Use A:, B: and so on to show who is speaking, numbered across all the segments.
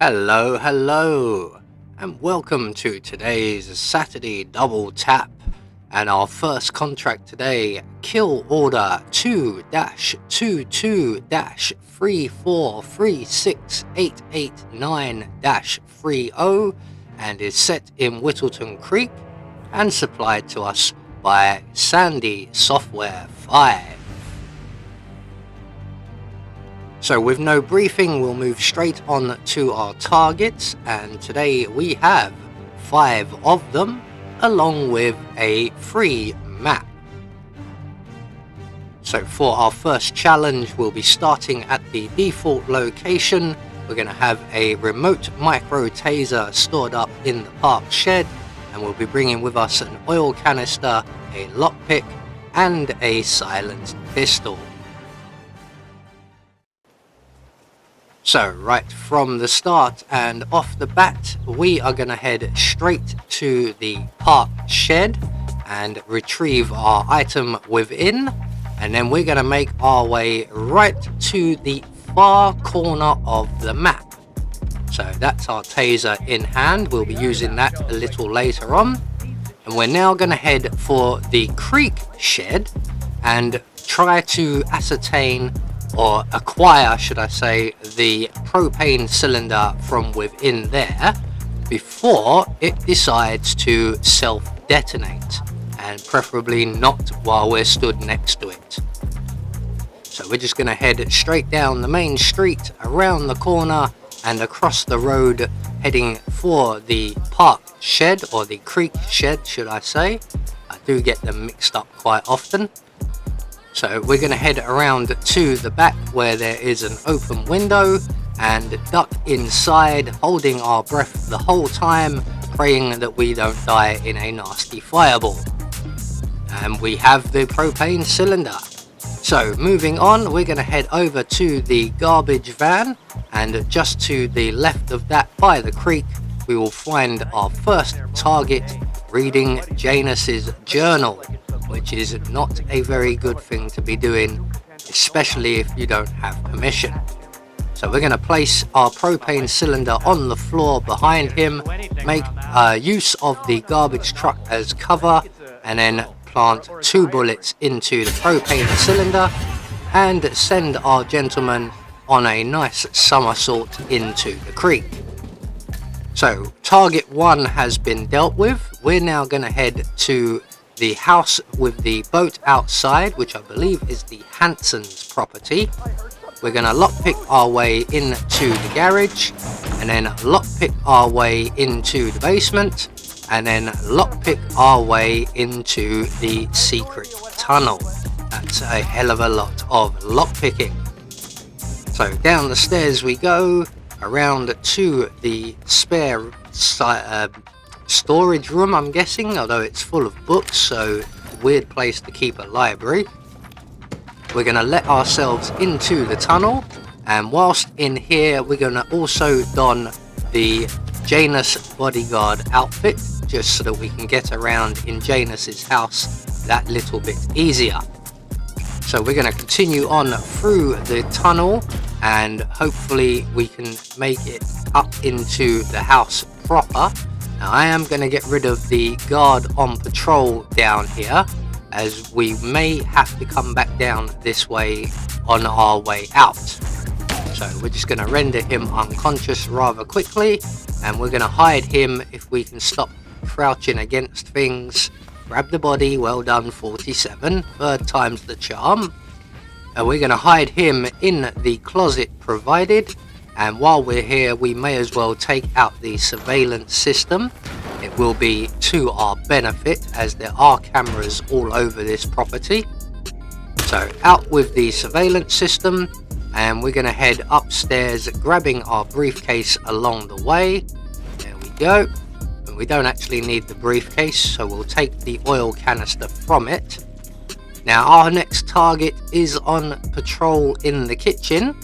A: Hello, and welcome to today's Saturday Double Tap. And our first contract today, Kill Order 2-22-34368889-30, and is set in Whittleton Creek and supplied to us by Sandy Software 5. So with no briefing, we'll move straight on to our targets, and today we have 5 of them, along with a free map. So for our first challenge, we'll be starting at the default location. We're going to have a remote micro taser stored up in the park shed, and we'll be bringing with us an oil canister, a lockpick, and a silenced pistol. So right from the start and off the bat, we are going to head straight to the park shed and retrieve our item within, and then we're going to make our way right to the far corner of the map. So that's our taser in hand. We'll be using that a little later on, and we're now going to head for the creek shed and try to ascertain, or acquire should I say, the propane cylinder from within there before it decides to self-detonate, and preferably not while we're stood next to it. So we're just going to head straight down the main street, around the corner and across the road, heading for the park shed, or the creek shed should I say. I do get them mixed up quite often. So we're going to head around to the back where there is an open window and duck inside, holding our breath the whole time, praying that we don't die in a nasty fireball. And we have the propane cylinder. So moving on, we're going to head over to the garbage van, and just to the left of that by the creek we will find our first target, reading Janus's journal, which is not a very good thing to be doing, especially if you don't have permission. So we're going to place our propane cylinder on the floor behind him, make use of the garbage truck as cover, and then plant 2 bullets into the propane cylinder and send our gentleman on a nice somersault into the creek. So target 1 has been dealt with. We're now going to head to the house with the boat outside, which I believe is the Hanson's property. We're going to lockpick our way into the garage, and then lockpick our way into the basement, and then lockpick our way into the secret tunnel. That's a hell of a lot of lockpicking. So down the stairs we go, around to the spare storage room, I'm guessing, although it's full of books, so weird place to keep a library. We're going to let ourselves into the tunnel, and whilst in here we're going to also don the Janus bodyguard outfit, just so that we can get around in Janus's house that little bit easier. So we're going to continue on through the tunnel, and hopefully we can make it up into the house proper. Now I am going to get rid of the guard on patrol down here, as we may have to come back down this way on our way out. So we're just going to render him unconscious rather quickly, and we're going to hide him if we can stop crouching against things. Grab the body, well done 47, 3rd time's the charm. And we're going to hide him in the closet provided, and while we're here we may as well take out the surveillance system. It will be to our benefit, as there are cameras all over this property. So out with the surveillance system, and we're going to head upstairs, grabbing our briefcase along the way. There we go. And we don't actually need the briefcase, so we'll take the oil canister from it. Now our next target is on patrol in the kitchen,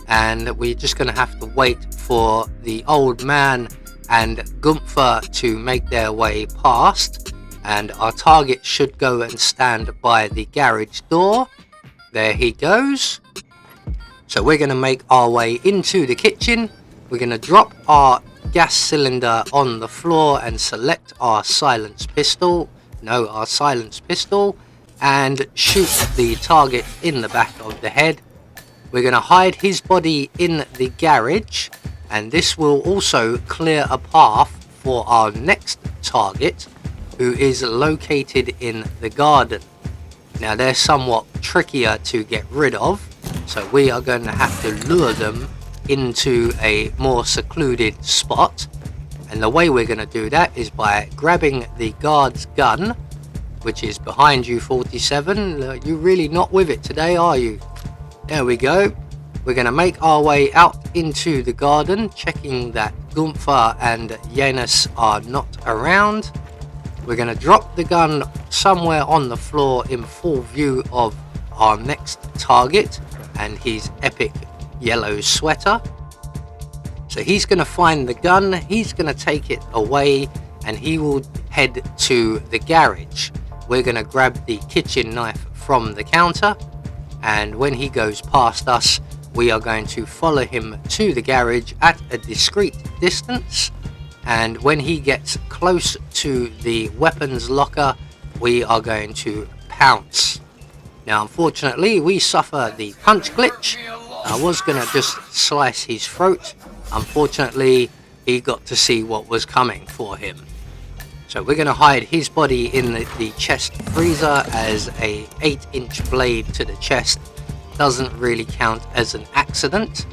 A: and we're just going to have to wait for the old man and Gunther to make their way past, and our target should go and stand by the garage door. There he goes. So we're going to make our way into the kitchen, We're going to drop our gas cylinder on the floor and select our silenced pistol, and shoot the target in the back of the head. We're going to hide his body in the garage, and this will also clear a path for our next target, who is located in the garden. Now they're somewhat trickier to get rid of, so we are going to have to lure them into a more secluded spot, and the way we're going to do that is by grabbing the guard's gun, which is behind you, 47. You're really not with it today, are you? There we go. We're going to make our way out into the garden, checking that Gunther and Janus are not around. We're going to drop the gun somewhere on the floor in full view of our next target and his epic yellow sweater. So he's going to find the gun, he's going to take it away, and he will head to the garage. We're going to grab the kitchen knife from the counter, and when he goes past us, we are going to follow him to the garage at a discreet distance, and when he gets close to the weapons locker, we are going to pounce. Now unfortunately we suffer the punch glitch. I was going to just slice his throat. Unfortunately he got to see what was coming for him. So we're going to hide his body in the chest freezer, as a 8-inch blade to the chest doesn't really count as an accident.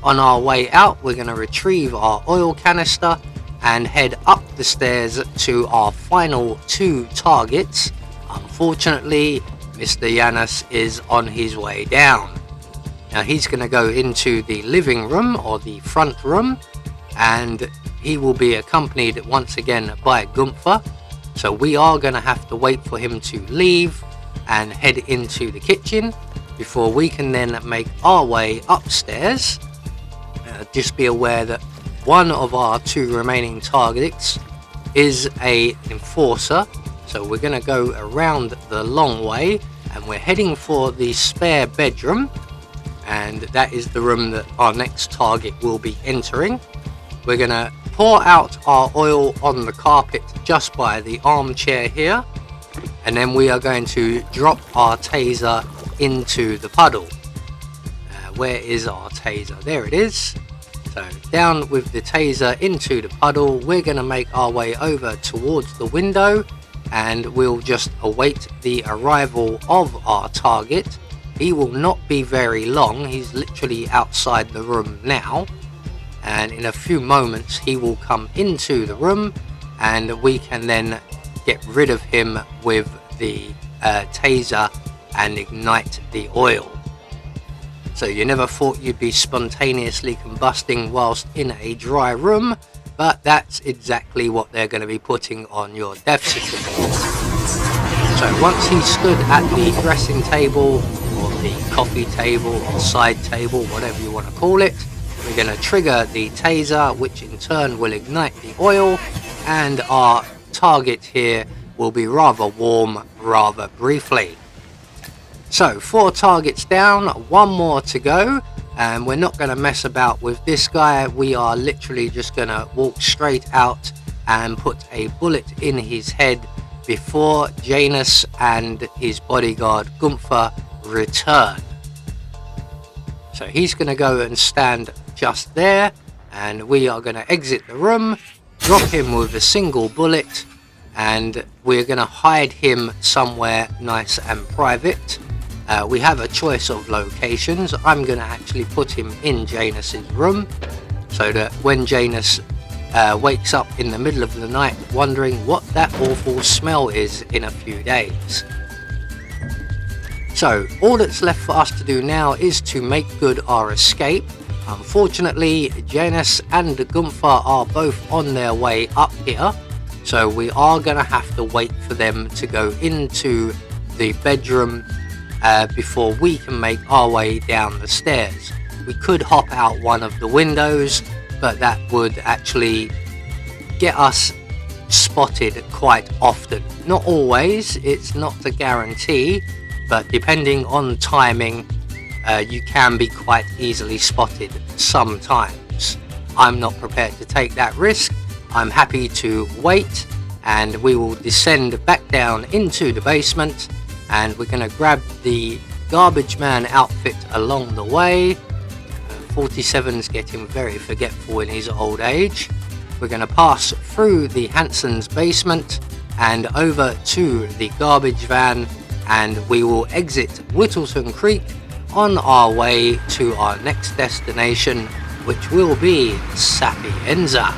A: On our way out, we're going to retrieve our oil canister and head up the stairs to our final 2 targets. Unfortunately, Mr. Janus is on his way down. Now he's going to go into the living room, or the front room, and he will be accompanied once again by Gunther. So we are going to have to wait for him to leave and head into the kitchen before we can then make our way upstairs. Just be aware that one of our 2 remaining targets is a enforcer, so we're going to go around the long way, and we're heading for the spare bedroom, and that is the room that our next target will be entering. We're going to pour out our oil on the carpet just by the armchair here, and then we are going to drop our taser into the puddle. Where is our taser? There it is. So down with the taser into the puddle. We're going to make our way over towards the window, and we'll just await the arrival of our target. He will not be very long. He's literally outside the room now, and in a few moments he will come into the room, and we can then get rid of him with the taser and ignite the oil. So you never thought you'd be spontaneously combusting whilst in a dry room, but that's exactly what they're going to be putting on your death certificate. So once he stood at the dressing table, or the coffee table, or side table, whatever you want to call it, we're going to trigger the taser, which in turn will ignite the oil, and our target here will be rather warm rather briefly. So 4 targets down, 1 more to go, and we're not going to mess about with this guy. We are literally just going to walk straight out and put a bullet in his head before Janus and his bodyguard Gunther return. So he's going to go and stand just there, and we are going to exit the room, drop him with a single bullet, and we're going to hide him somewhere nice and private. We have a choice of locations. I'm going to actually put him in Janus's room, so that when Janus wakes up in the middle of the night wondering what that awful smell is in a few days. So all that's left for us to do now is to make good our escape. Unfortunately, Janus and Gunther are both on their way up here, so we are going to have to wait for them to go into the bedroom before we can make our way down the stairs. We could hop out one of the windows, but that would actually get us spotted quite often. Not always, it's not a guarantee, but depending on timing, you can be quite easily spotted sometimes. I'm not prepared to take that risk. I'm happy to wait, and we will descend back down into the basement, and we're going to grab the garbage man outfit along the way. 47's getting very forgetful in his old age. We're going to pass through the Hanson's basement and over to the garbage van, and we will exit Whittleton Creek on our way to our next destination, which will be Sapienza.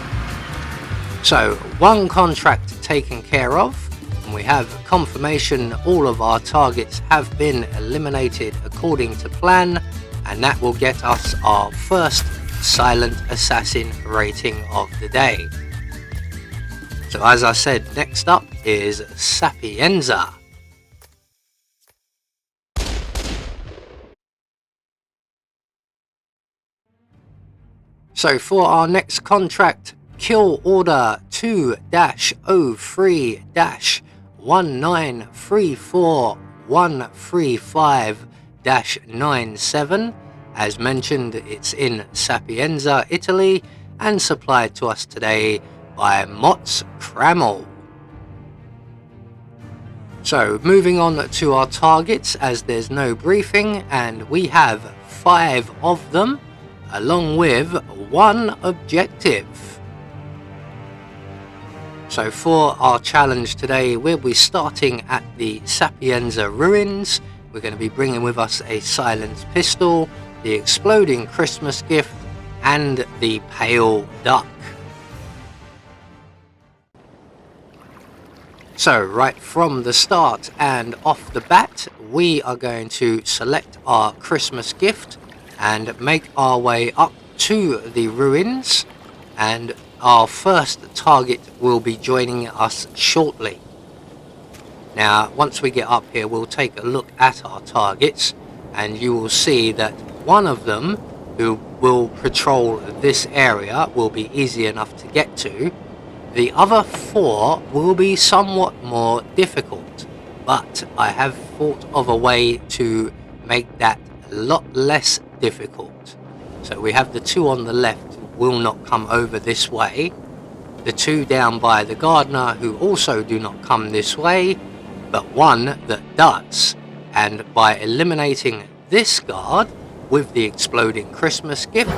A: So one contract taken care of, and we have confirmation all of our targets have been eliminated according to plan, and that will get us our first silent assassin rating of the day. So as I said, next up is Sapienza. So for our next contract, Kill Order 2-03-1934135-97. As mentioned, it's in Sapienza, Italy, and supplied to us today by Mott's Cramel. So moving on to our targets, as there's no briefing, and we have 5 of them, along with 1 objective. So for our challenge today, we'll be starting at the Sapienza ruins. We're going to be bringing with us a silenced pistol, the exploding Christmas gift, and the pale duck. So right from the start and off the bat, we are going to select our Christmas gift and make our way up to the ruins, and our first target will be joining us shortly. Now once we get up here, we'll take a look at our targets, and you will see that one of them, who will patrol this area, will be easy enough to get to. The other 4 will be somewhat more difficult, but I have thought of a way to make that a lot less difficult. So we have the 2 on the left will not come over this way, the 2 down by the gardener who also do not come this way, but 1 that does. And by eliminating this guard with the exploding Christmas gift,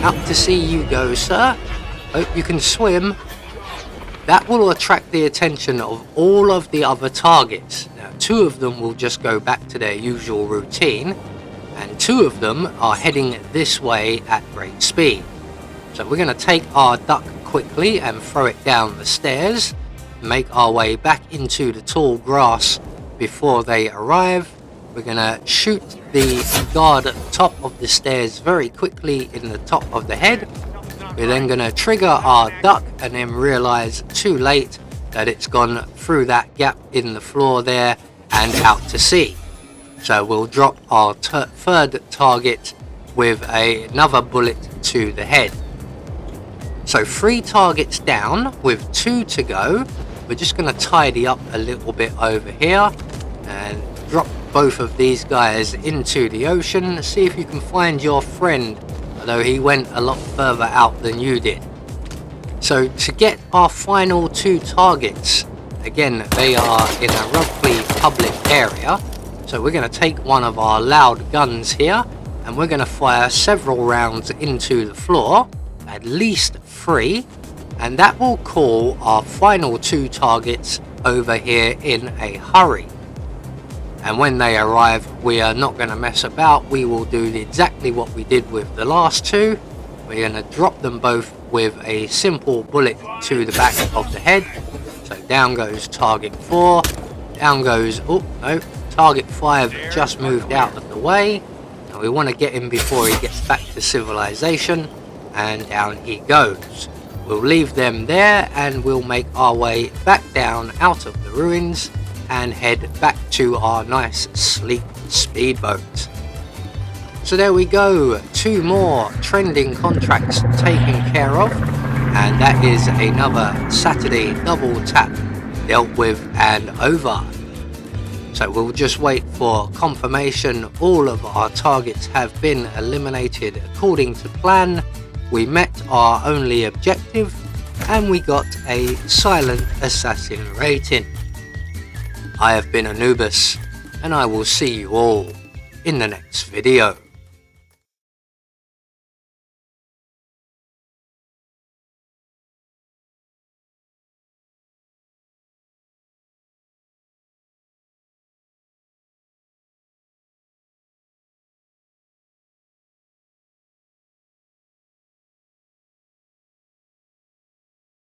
A: out to sea you go, sir. Hope you can swim. That will attract the attention of all of the other targets. Now 2 of them will just go back to their usual routine, and 2 of them are heading this way at great speed. So we're going to take our duck quickly and throw it down the stairs, make our way back into the tall grass before they arrive. We're going to shoot the guard at the top of the stairs very quickly in the top of the head. We're then going to trigger our duck and then realize too late that it's gone through that gap in the floor there and out to sea. So we'll drop our third target with another bullet to the head. So 3 targets down with 2 to go. We're just going to tidy up a little bit over here and drop both of these guys into the ocean. See if you can find your friend, although he went a lot further out than you did. So to get our final 2 targets, again they are in a roughly public area, so we're going to take one of our loud guns here and we're going to fire several rounds into the floor, at least 3, and that will call our final 2 targets over here in a hurry. And when they arrive, we are not going to mess about. We will do exactly what we did with the last 2. We're going to drop them both with a simple bullet to the back of the head. So down goes target 4, down goes, oh no, target 5 just moved out of the way. And we want to get him before he gets back to civilization, and down he goes. We'll leave them there and we'll make our way back down out of the ruins and head back to our nice sleek speedboat. So there we go, 2 more trending contracts taken care of, and that is another Saturday double tap dealt with and over. So we'll just wait for confirmation all of our targets have been eliminated according to plan, We met our only objective and we got a silent assassin rating. I have been Anubis, and I will see you all in the next video.